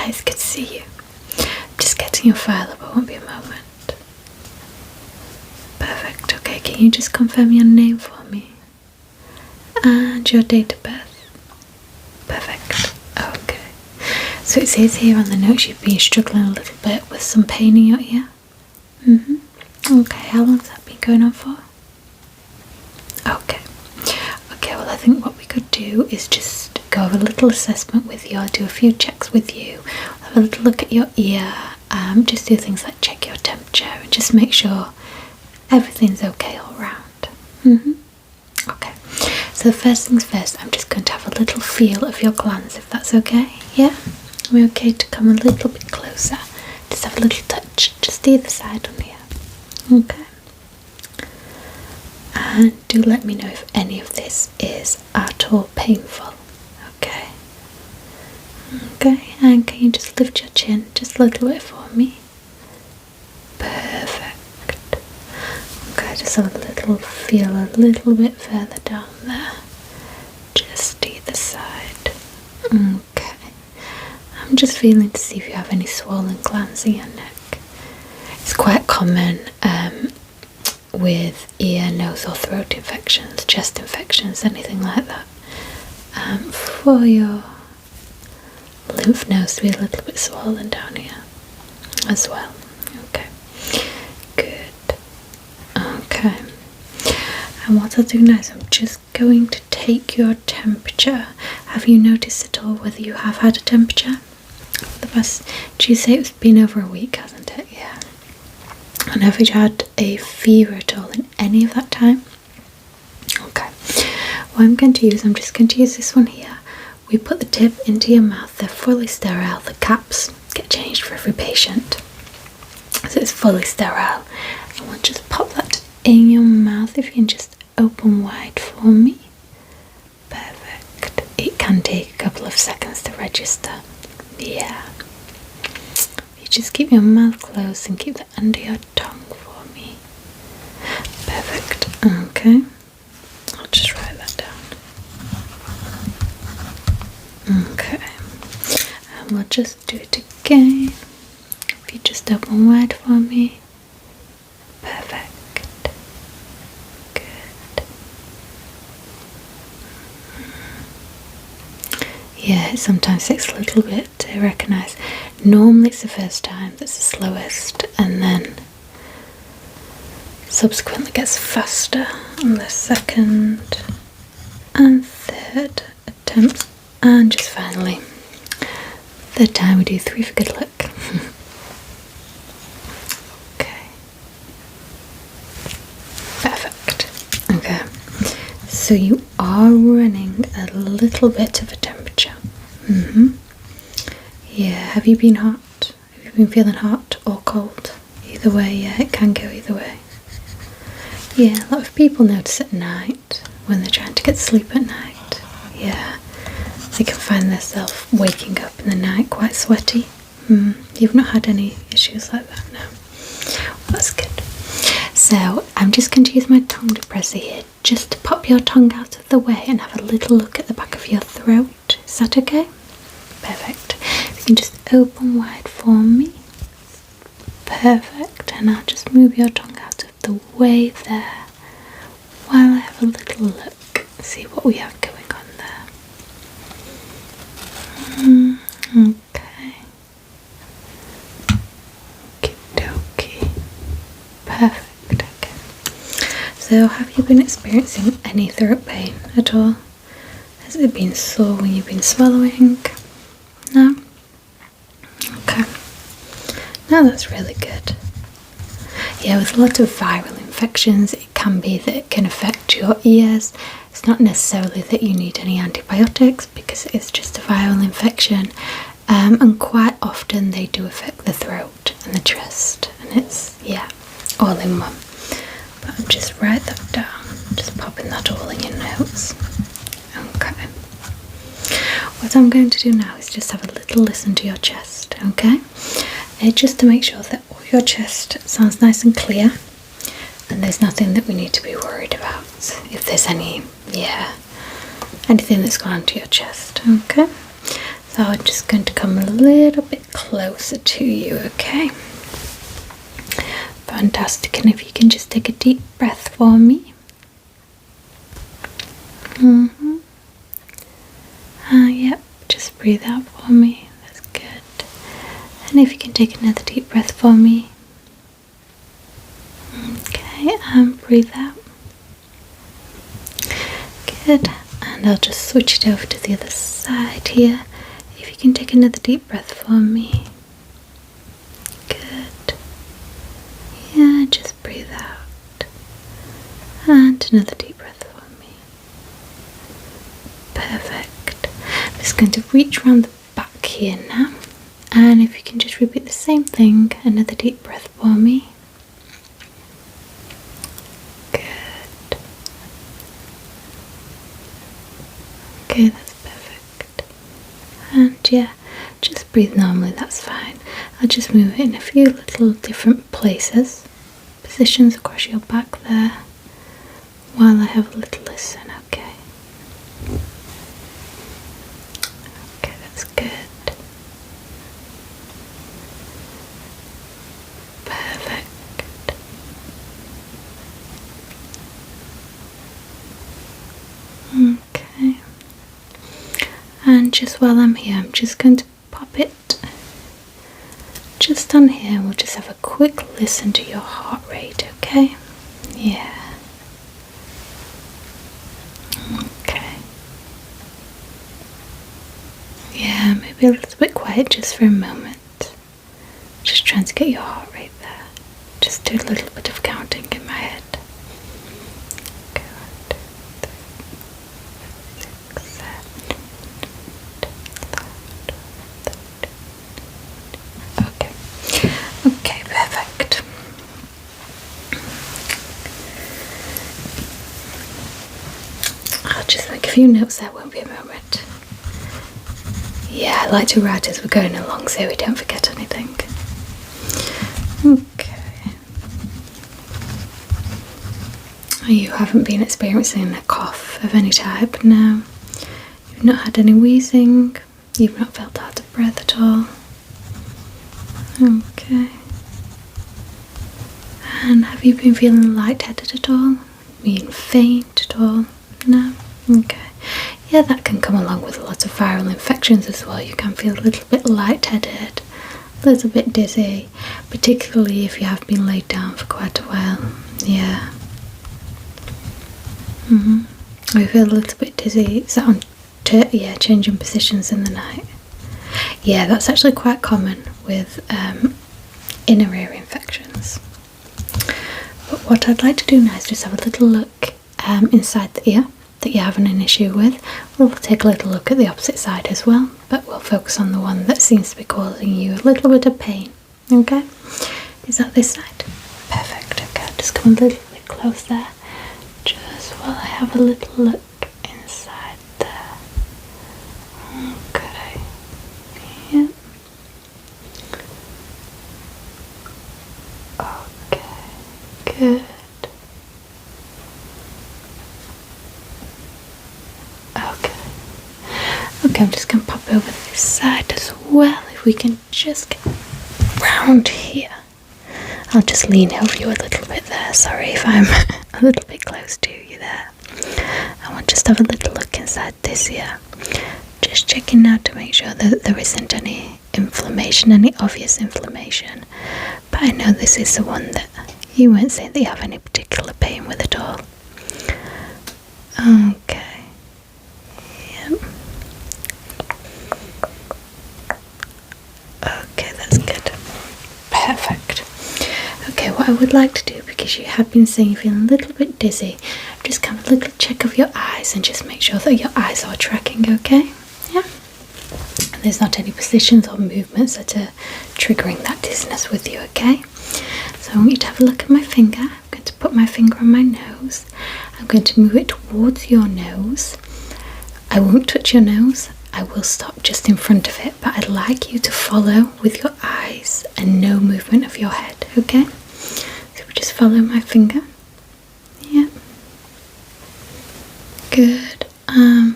Hi, it's good to see you. I'm just getting your file up, it won't be a moment. Perfect, okay, can you just confirm your name for me? And your date of birth? Perfect, okay. So it says here on the notes you've been struggling a little bit with some pain in your ear? Okay, how long has that been going on for? Okay. Okay, well I think what we could do is just go over a little assessment with you. I'll do a few checks with you. Have a little look at your ear. Just do things like check your temperature and just make sure everything's okay all round. Okay. So first things first, I'm just going to have a little feel of your glands, if that's okay. Yeah? Are we okay to come a little bit closer? Just have a little touch, just either side on here. Okay. And do let me know if any of this is at all painful. Okay. Okay, and can you just lift your chin just a little bit for me? Perfect. Okay, just have a little feel a little bit further down there. Just either side. Okay. I'm just feeling to see if you have any swollen glands in your neck. It's quite common with ear, nose or throat infections, chest infections, anything like that. For your lymph nodes to be a little bit swollen down here as well. Okay, good. Okay, and what I'll do now is I'm just going to take your temperature. Have you noticed at all whether you have had a temperature? The past, do you say it's been over a week, hasn't it? Yeah. And have you had a fever at all in any of that time? Okay. What I'm just going to use this one here. We put the tip into your mouth. They're fully sterile. The caps get changed for every patient. So it's fully sterile. And we'll just pop that in your mouth. If you can just open wide for me. Perfect. It can take a couple of seconds to register. Yeah. You just keep your mouth closed and keep that under your tongue for me. Perfect. Okay. I'll just write that down. Okay. And we'll just do it again. If you just open wide for me. Perfect. Good. Yeah, it sometimes takes a little bit to recognise. Normally it's the first time that's the slowest, and then subsequently gets faster on the second and third attempts, and just finally third time we do 3 for good luck. Okay, perfect. Okay, so you are running a little bit of a temperature. Yeah, have you been hot? Have you been feeling hot or cold? Either way, yeah, it can go either way. Yeah, a lot of people notice at night when they're trying to get sleep at night. Yeah, they can find themselves waking up in the night quite sweaty. You've not had any issues like that, no? Well, that's good. So I'm just going to use my tongue depressor here just to pop your tongue out of the way and have a little look at the back of your throat. Is that okay? Perfect. If you can just open wide for me. Perfect. And I'll just move your tongue out of the way there while I have a little look. See what we have going on there. Okay. Okie-dokie. Perfect. Okay. So have you been experiencing any throat pain at all? Has it been sore when you've been swallowing? No? Okay. No, that's really good. Yeah, with a lot of viral infections, it can be that it can affect your ears. It's not necessarily that you need any antibiotics because it's just a viral infection. And quite often they do affect the throat and the chest. And it's, yeah, all in one. But I'll just write that down. Just popping that all in your notes. Okay. What I'm going to do now is just have a little listen to your chest, okay? Just to make sure that all your chest sounds nice and clear and there's nothing that we need to be worried about. If there's anything that's gone onto your chest, okay? So I'm just going to come a little bit closer to you, okay? Fantastic. And if you can just take a deep breath for me. Yep, just breathe out for me. That's good. And if you can take another deep breath for me. Okay, and breathe out. Good. And I'll just switch it over to the other side here. If you can take another deep breath for me. Good. Yeah, just breathe out. And another deep breath for me. Perfect. I'm just going to reach around the back here now. And if you can just repeat the same thing, another deep breath for me. Good. Okay, that's perfect. And yeah, just breathe normally, that's fine. I'll just move it in a few little different places, positions across your back there, while I have a little listen, okay? Okay, that's good. Perfect. Okay. And just while I'm here, I'm just going to pop it just on here, and we'll just have a quick listen to your heart rate, okay? Yeah. Okay. Yeah, maybe a little bit quiet just for a moment. Just trying to get your heart rate there. Just do a little bit of counting in my head. Okay, 1, 2, 3, 4, 5, 6, 7, 8, 9, 10. Okay, perfect. I'll just make a few notes, there won't be a moment. Yeah, I like to write as we're going along so we don't forget anything. Okay. You haven't been experiencing a cough of any type now. You've not had any wheezing. You've not felt out of breath at all. Okay. And have you been feeling lightheaded at all? Being faint at all? No? Okay. Yeah, that can come along with a lot of viral infections as well. You can feel a little bit lightheaded, a little bit dizzy, particularly if you have been laid down for quite a while. Yeah. Or you feel a little bit dizzy. Is that on changing positions in the night? Yeah, that's actually quite common with inner ear infections. But what I'd like to do now is just have a little look inside the ear that you're having an issue with. We'll take a little look at the opposite side as well, but we'll focus on the one that seems to be causing you a little bit of pain. Okay? Is that this side? Perfect. Okay, I'll just come a little bit close there, just while I have a little look inside there. Okay. Yep. Okay. Good. Okay, I'm just going to pop over this side as well. If we can just get round here. I'll just lean over you a little bit there. Sorry if I'm a little bit close to you there. I want just have a little look inside this ear. Just checking now to make sure that there isn't any inflammation, any obvious inflammation. But I know this is the one that you won't say that you have any particular pain with at all. Okay. Yep. Okay, that's good. Perfect. Okay, what I would like to do, because you have been saying you're feeling a little bit dizzy, just come a little check of your eyes and just make sure that your eyes are tracking, okay? Yeah. And there's not any positions or movements that are triggering that dizziness with you, okay? So I want you to have a look at my finger. I'm going to put my finger on my nose. I'm going to move it towards your nose. I won't touch your nose. I will stop just in front of it, but I'd like you to follow with your eyes and no movement of your head, okay? So we just follow my finger. Yep. Good.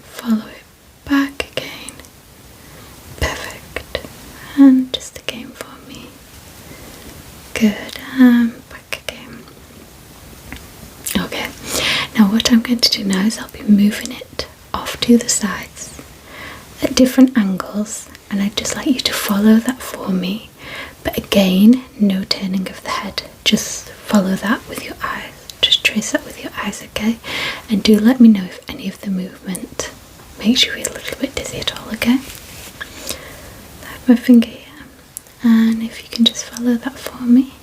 Follow it back again. now is I'll be moving it off to the sides at different angles, and I'd just like you to follow that for me. But again, no turning of the head, just follow that with your eyes. Just trace that with your eyes, okay? And do let me know if any of the movement makes you feel a little bit dizzy at all, okay? I have my finger here, and if you can just follow that for me.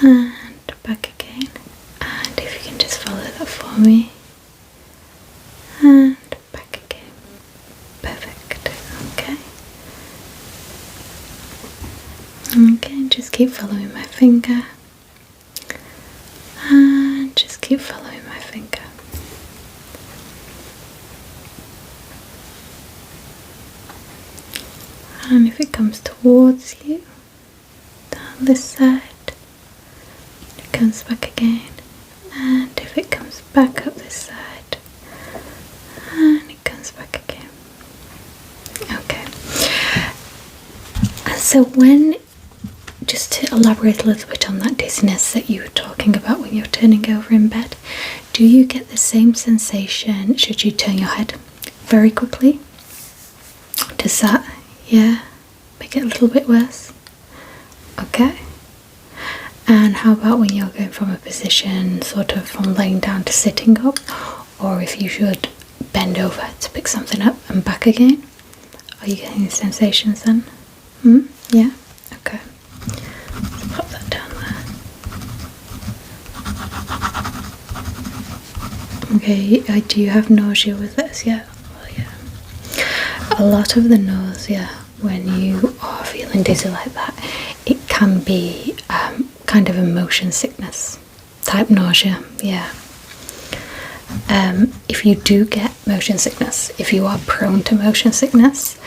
And back again. And if you can just follow that for me. And back again. Perfect. Okay. Okay, just keep following my finger. And just keep following my finger. And if it comes towards you, down this side, it comes back again. And if it comes back up this side, and it comes back again. Okay. And so just to elaborate a little bit on that dizziness that you were talking about when you're turning over in bed, do you get the same sensation should you turn your head very quickly? Does that, make it a little bit worse? Okay. And how about when you're going from a position sort of from laying down to sitting up, or if you should bend over to pick something up and back again? Are you getting the sensations then? Yeah? Okay. Let's pop that down there. Okay, do you have nausea with this? Yeah? Well, yeah. A lot of the nausea, when you are feeling dizzy like that, it can be kind of a motion sickness type nausea, yeah. If you do get motion sickness, if you are prone to motion sickness,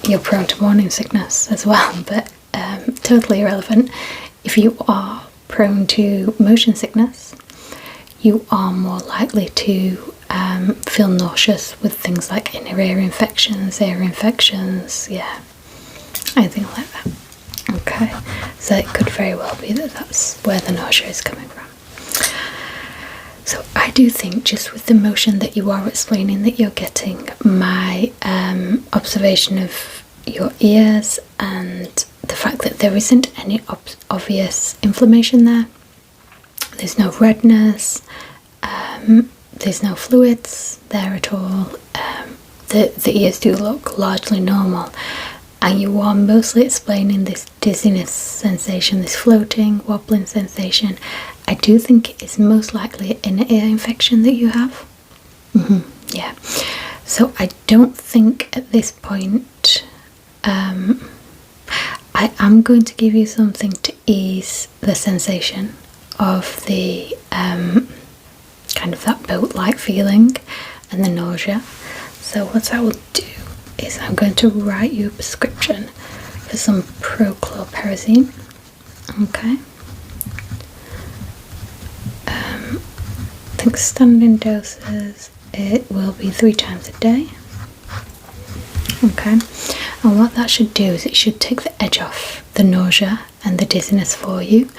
you're prone to morning sickness as well, but totally irrelevant. If you are prone to motion sickness, you are more likely to feel nauseous with things like inner ear infections, ear infections, yeah, anything like that. Okay, so it could very well be that that's where the nausea is coming from. So I do think, just with the motion that you are explaining that you're getting, my observation of your ears and the fact that there isn't any obvious inflammation there, there's no redness, there's no fluids there at all, the ears do look largely normal, and you are mostly explaining this dizziness sensation, this floating, wobbling sensation. I do think it is most likely an inner ear infection that you have. Yeah. So I don't think at this point, I am going to give you something to ease the sensation of the kind of that boat-like feeling and the nausea. So what I will do is I'm going to write you a prescription for some prochlorperazine. Okay. I think standing doses, it will be 3 times a day. Okay. And what that should do is it should take the edge off the nausea and the dizziness for you,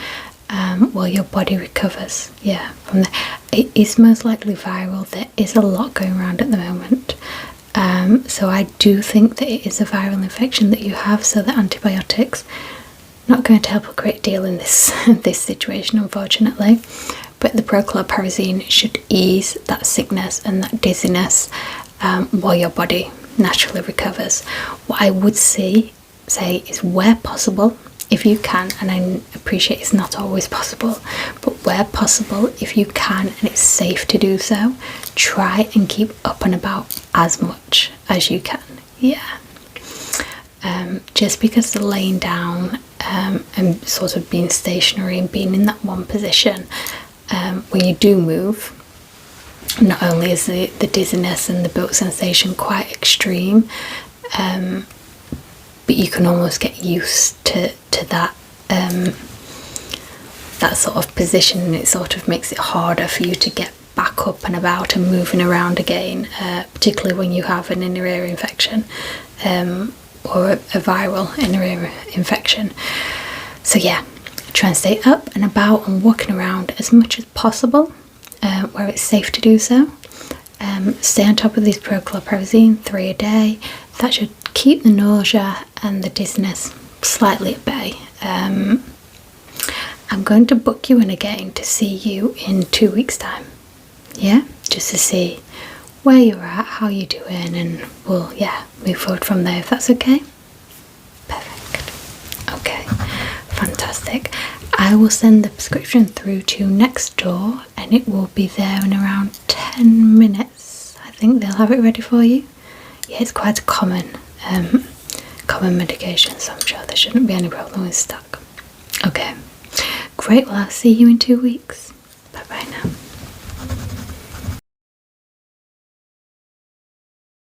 while your body recovers. Yeah, from the, it is most likely viral. There is a lot going around at the moment. So I do think that it is a viral infection that you have, so the antibiotics not going to help a great deal in this this situation, unfortunately. But the prochlorperazine should ease that sickness and that dizziness while your body naturally recovers. What I would say is, where possible, if you can, and I appreciate it's not always possible, but where possible, if you can and it's safe to do so, try and keep up and about as much as you can. Yeah. Just because the laying down and sort of being stationary and being in that one position, when you do move, not only is the dizziness and the boat sensation quite extreme, but you can almost get used to that that sort of position, and it sort of makes it harder for you to get back up and about and moving around again, particularly when you have an inner ear infection or a viral inner ear infection. So yeah, try and stay up and about and walking around as much as possible. where it's safe to do so. Stay on top of these prochlorperazine, 3 a day. That should keep the nausea and the dizziness slightly at bay. I'm going to book you in again to see you in 2 weeks' time. Yeah, just to see where you're at, how you're doing, and we'll move forward from there if that's okay. Perfect. Okay, fantastic. I will send the prescription through to next door, and it will be there in around 10 minutes. I think they'll have it ready for you. Yeah, it's quite a common medication, so I'm sure there shouldn't be any problem with stock. Okay, great. Well, I'll see you in 2 weeks. Bye bye now.